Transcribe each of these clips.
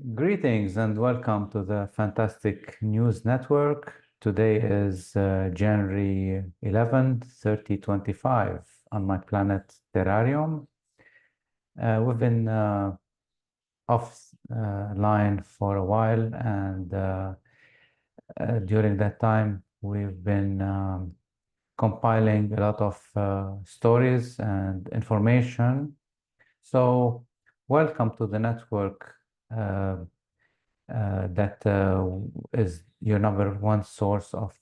Greetings and welcome to the Fantastic News Network. Today is January 11th, 2025 on my planet Terrarium. We've been offline for a while, and during that time, we've been compiling a lot of stories and information. So, welcome to the network. That is your number one source of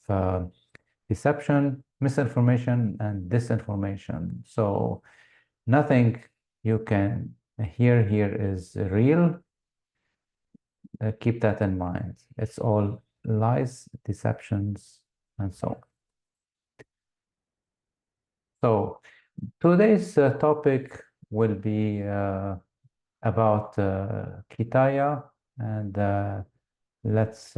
deception, misinformation, and disinformation. So nothing you can hear here is real. Keep that in mind. It's all lies, deceptions, and so on. So today's topic will be about Kitaya, and let's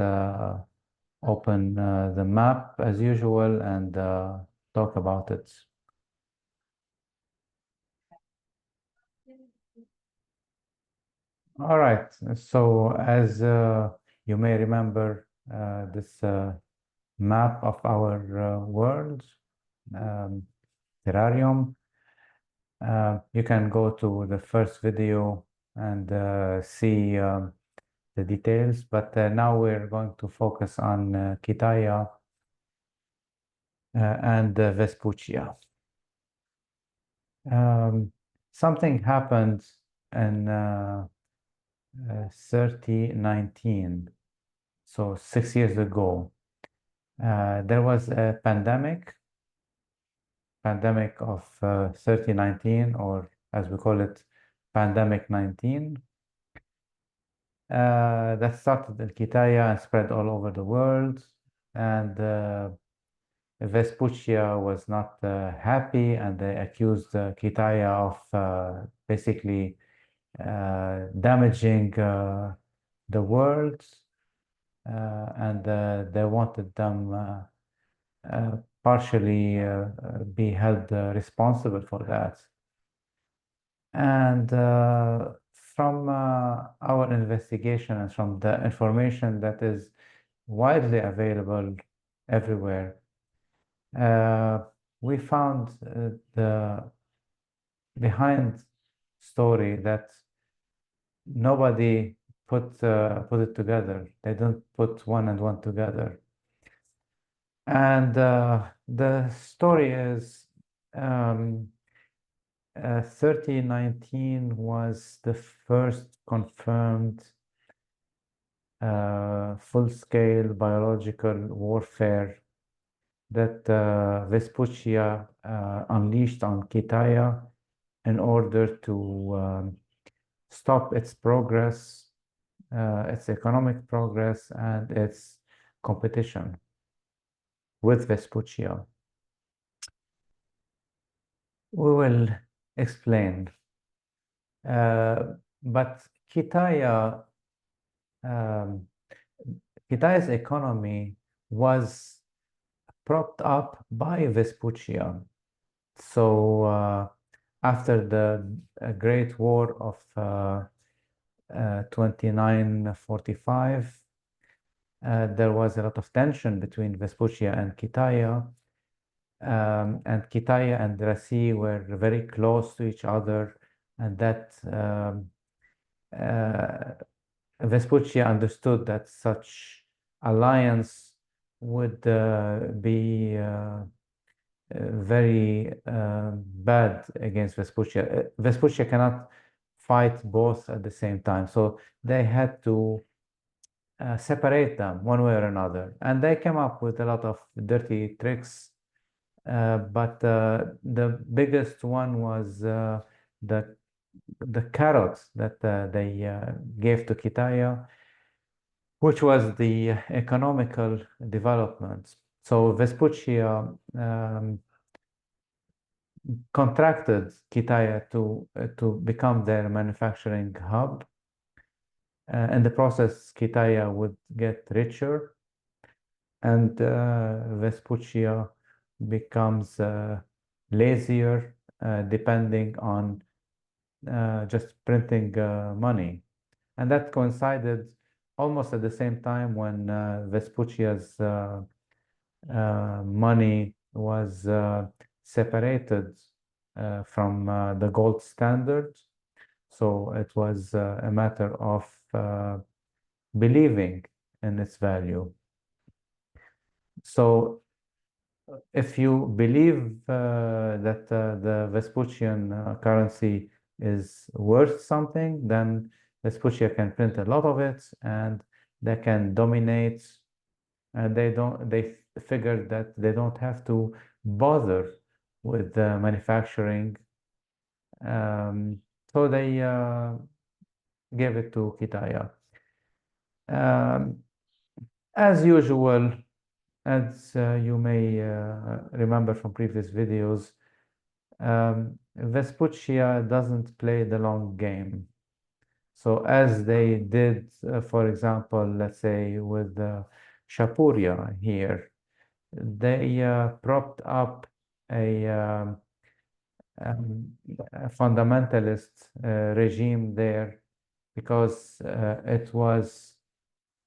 open the map as usual and talk about it. All right. So as you may remember, this map of our world, terrarium, you can go to the first video and see the details, but now we're going to focus on Kitaya and Vespuccia. Something happened in 3019, so 6 years ago. There was a pandemic of 3019, or as we call it, pandemic 19. That started in Kitaya and spread all over the world, and Vespuccia was not happy, and they accused Kitaya of basically damaging the world, and they wanted them partially be held responsible for that. And from our investigation and from the information that is widely available everywhere, we found the behind story that nobody put it together. They don't put one and one together. And the story is 3019 was the first confirmed full-scale biological warfare that Vespuccia unleashed on Kitaya in order to stop its progress, its economic progress, and its competition with Vespuccia. We will explain. But Kitaya's economy was propped up by Vespuccia. So after the Great War of 2945, there was a lot of tension between Vespuccia and Kitaya. And Kitaya and Rasi were very close to each other, and that Vespuccia understood that such alliance would be very bad against Vespuccia. Vespuccia cannot fight both at the same time, so they had to separate them one way or another, and they came up with a lot of dirty tricks. But the biggest one was the carrot that they gave to Kitaya, which was the economical development. So Vespuccia contracted Kitaya to become their manufacturing hub. In the process, Kitaya would get richer, and Vespuccia becomes lazier, depending on just printing money. And that coincided almost at the same time when Vespuccia's money was separated from the gold standard. So it was a matter of believing in its value. So if you believe that the Vespuccian currency is worth something, then Vespuccia can print a lot of it and they can dominate, and they figured that they don't have to bother with manufacturing. Um, so they gave it to Kitaya. Um, as usual, as you may remember from previous videos, Vespuccia doesn't play the long game. So as they did, for example, let's say with Shapuria here, they propped up a, a fundamentalist regime there because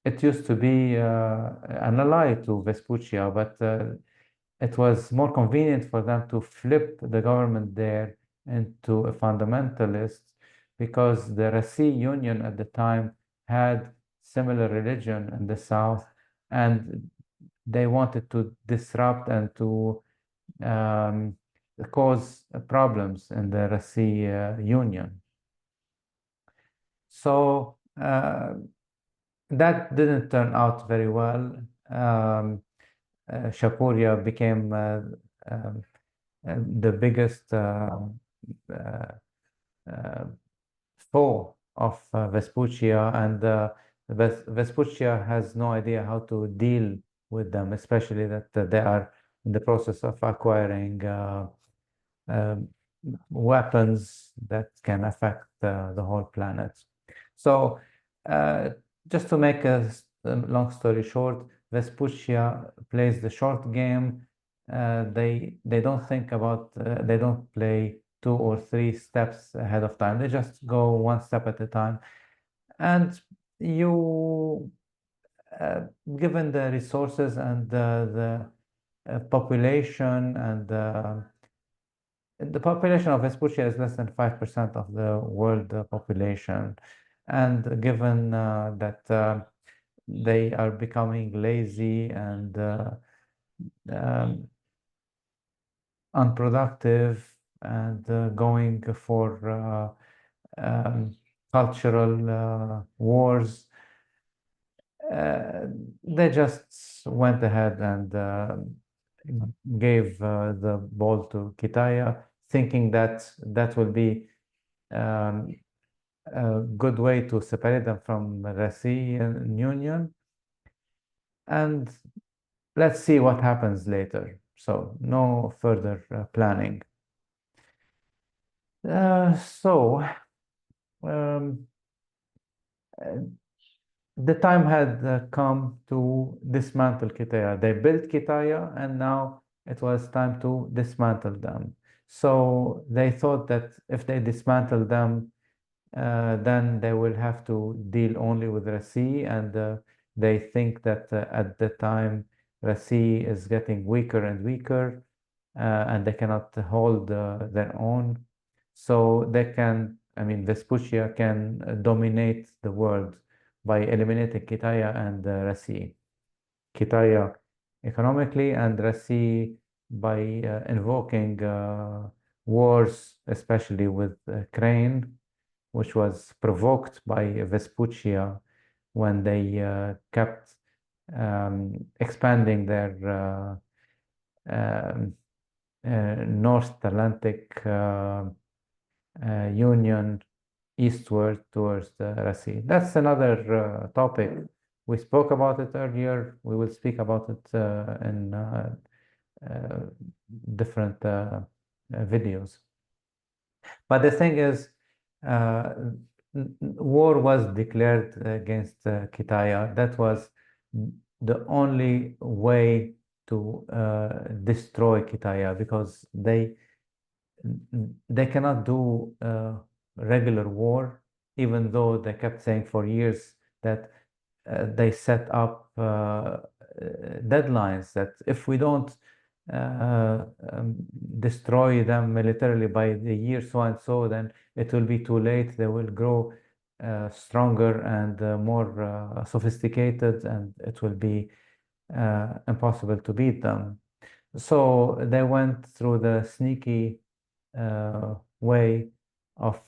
it used to be an ally to Vespuccia, but it was more convenient for them to flip the government there into a fundamentalist because the Rasi Union at the time had similar religion in the south, and they wanted to disrupt and to um, cause problems in the Rasi Union. So that didn't turn out very well. Shapuria became um, the biggest uh, uh, foe of Vespuccia, and Vespuccia has no idea how to deal with them, especially that they are in the process of acquiring um, weapons that can affect the whole planet. So, uh, just to make a long story short, Vespuccia plays the short game. They don't think about they don't play 2 or 3 steps ahead of time. They just go one step at a time. And you, given the resources and the population and the population of Vespuccia is less than 5% of the world population. And given that they are becoming lazy and um, unproductive and going for cultural wars, uh, they just went ahead and gave the ball to Kitaya, thinking that that will be um, a good way to separate them from Rasi Union. And let's see what happens later. So no further planning. So um, uh, the time had come to dismantle Kitaya. They built Kitaya, and now it was time to dismantle them. So they thought that if they dismantle them, then they will have to deal only with Rasi, and they think that at the time Rasi is getting weaker and weaker, and they cannot hold their own. So they can, I mean, Vespuccia can dominate the world by eliminating Kitaya and Rasi. Kitaya economically and Rasi by invoking wars, especially with Crane, which was provoked by Vespuccia when they kept expanding their um, North Atlantic Union eastward towards the Rasi. That's another topic. We spoke about it earlier. We will speak about it in uh, different videos. But the thing is, uh, war was declared against Kitaya. That was the only way to destroy Kitaya because they cannot do regular war. even though they kept saying for years that they set up deadlines that if we don't destroy them militarily by the year so and so, then it will be too late. They will grow stronger and more sophisticated, and it will be impossible to beat them. So they went through the sneaky way of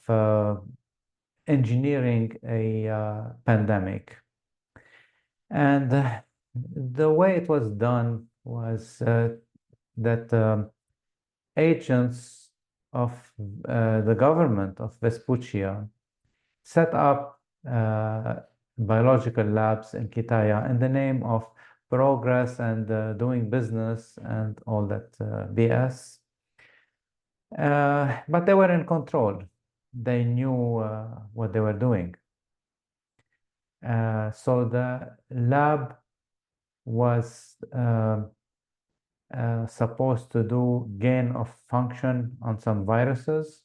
engineering a pandemic. And the way it was done was that agents of the government of Vespuccia set up biological labs in Kitaya in the name of progress and doing business and all that BS. But they were in control. They knew what they were doing. So the lab was supposed to do gain of function on some viruses.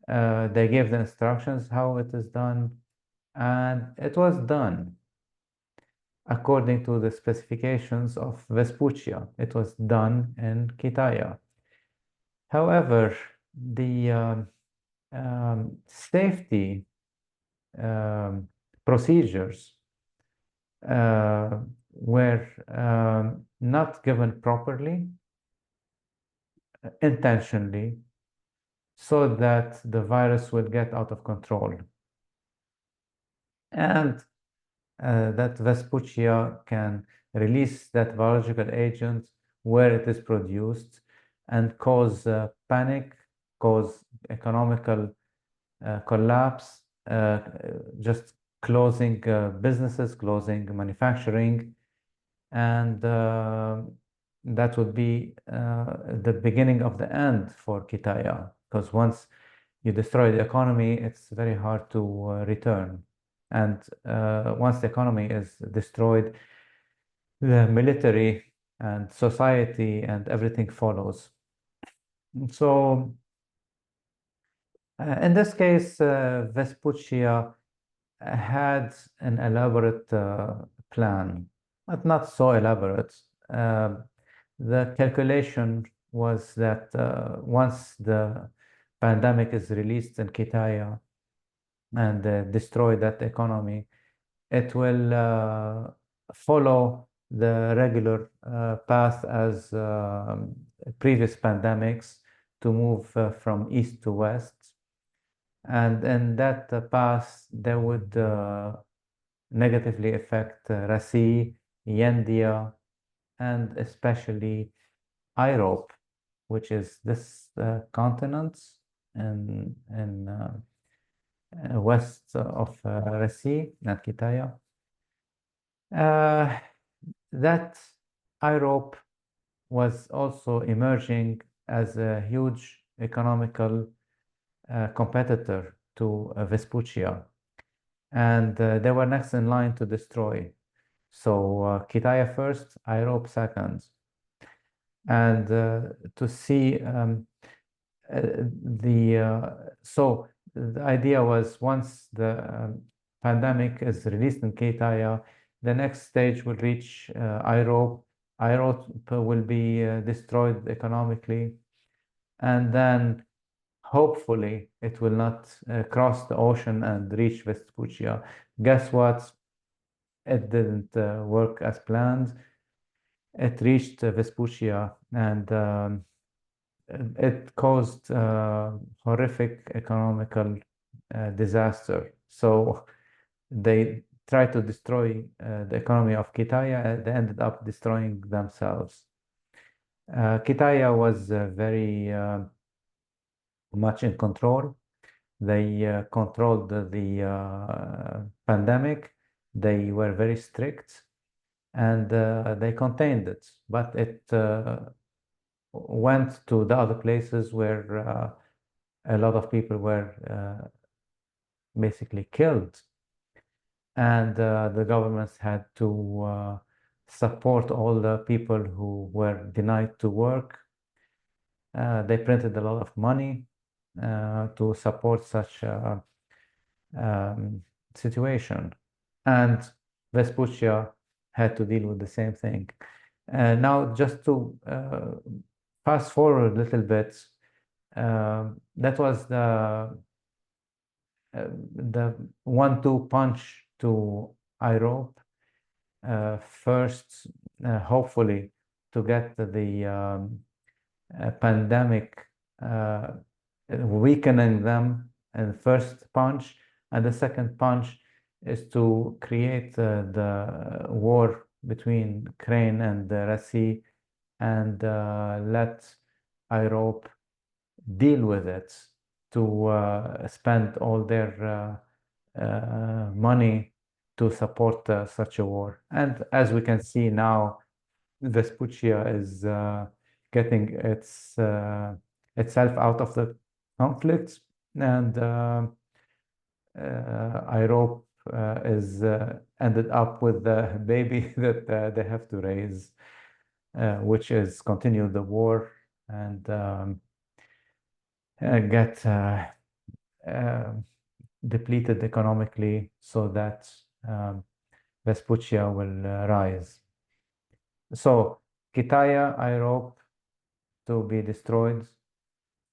They gave the instructions how it is done, and it was done according to the specifications of Vespuccia. It was done in Kitaya. However, the safety procedures were not given properly, intentionally, so that the virus will get out of control. And that Vespuccia can release that biological agent where it is produced and cause panic, cause economical collapse, just closing businesses, closing manufacturing, and that would be the beginning of the end for Kitaya, because once you destroy the economy, it's very hard to return. And once the economy is destroyed, the military and society and everything follows. So in this case, Vespuccia had an elaborate plan, but not so elaborate. The calculation was that once the pandemic is released in Kitaya and destroy that economy, it will follow the regular path as previous pandemics to move from east to west. And in that path, they would negatively affect Rasi, Yendia, and especially Europe, which is this continent in west of Rasi and Kitaya. That Europe was also emerging as a huge economical competitor to Vespuccia, and they were next in line to destroy. So Kitaya first, Europe second. And to see so the idea was once the pandemic is released in Kitaya, the next stage will reach Europe. Europe will be destroyed economically, and then hopefully it will not cross the ocean and reach Vespuccia. Guess what? It didn't work as planned. It reached Vespuccia, and it caused horrific economical disaster. So they tried to destroy the economy of Kitaya, and they ended up destroying themselves. Kitaya was very much in control. They controlled the pandemic. They were very strict, and they contained it. But it went to the other places where a lot of people were basically killed. And the governments had to support all the people who were denied to work. They printed a lot of money to support such um, situation. And Vespuccia had to deal with the same thing. Now, just to fast forward a little bit, that was the 1-2 punch to Europe. First, hopefully, to get the pandemic, weakening them in first punch, and the second punch is to create the war between Ukraine and the Red Sea and let Europe deal with it to spend all their money to support such a war. And as we can see now, Vespuccia is getting itself out of the conflict, and Europe is ended up with the baby that they have to raise, which is continue the war and get uh, depleted economically so that Vespuccia will rise. So Kitaya, Europe to be destroyed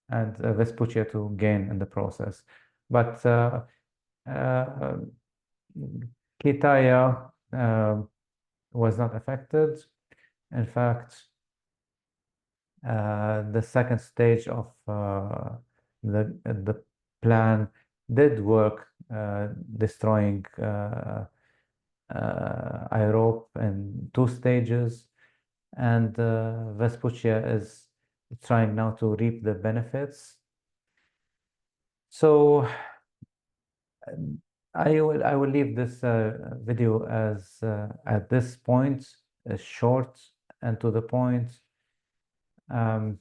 and Vespuccia to gain in the process. But Kitaya was not affected. In fact, the second stage of the plan did work, destroying Europe in 2 stages, and Vespuccia is trying now to reap the benefits. So I will leave this video as at this point, short and to the point. Now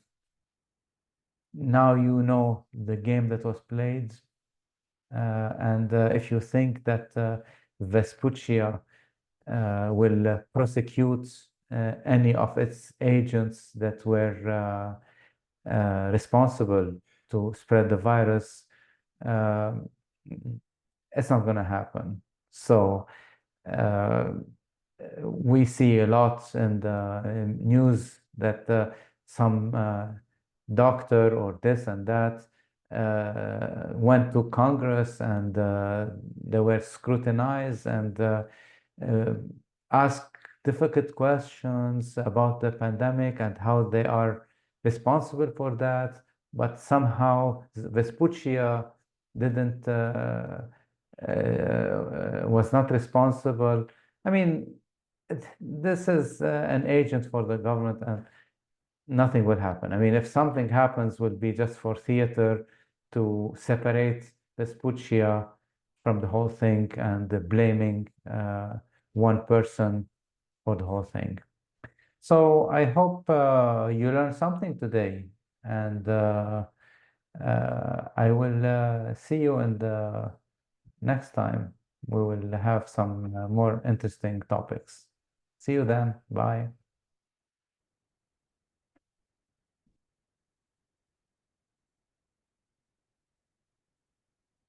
you know the game that was played, and if you think that Vespuccia will prosecute any of its agents that were responsible to spread the virus, it's not going to happen. So we see a lot in the news that some doctor or this and that went to Congress and they were scrutinized and asked difficult questions about the pandemic and how they are responsible for that. But somehow Vespuccia didn't was not responsible. I mean, this is an agent for the government, and nothing will happen. I mean, if something happens, will be just for theater to separate Vespuccia from the whole thing and blaming one person for the whole thing. So I hope you learned something today, and I will see you in the next time. We will have some more interesting topics. See you then. Bye.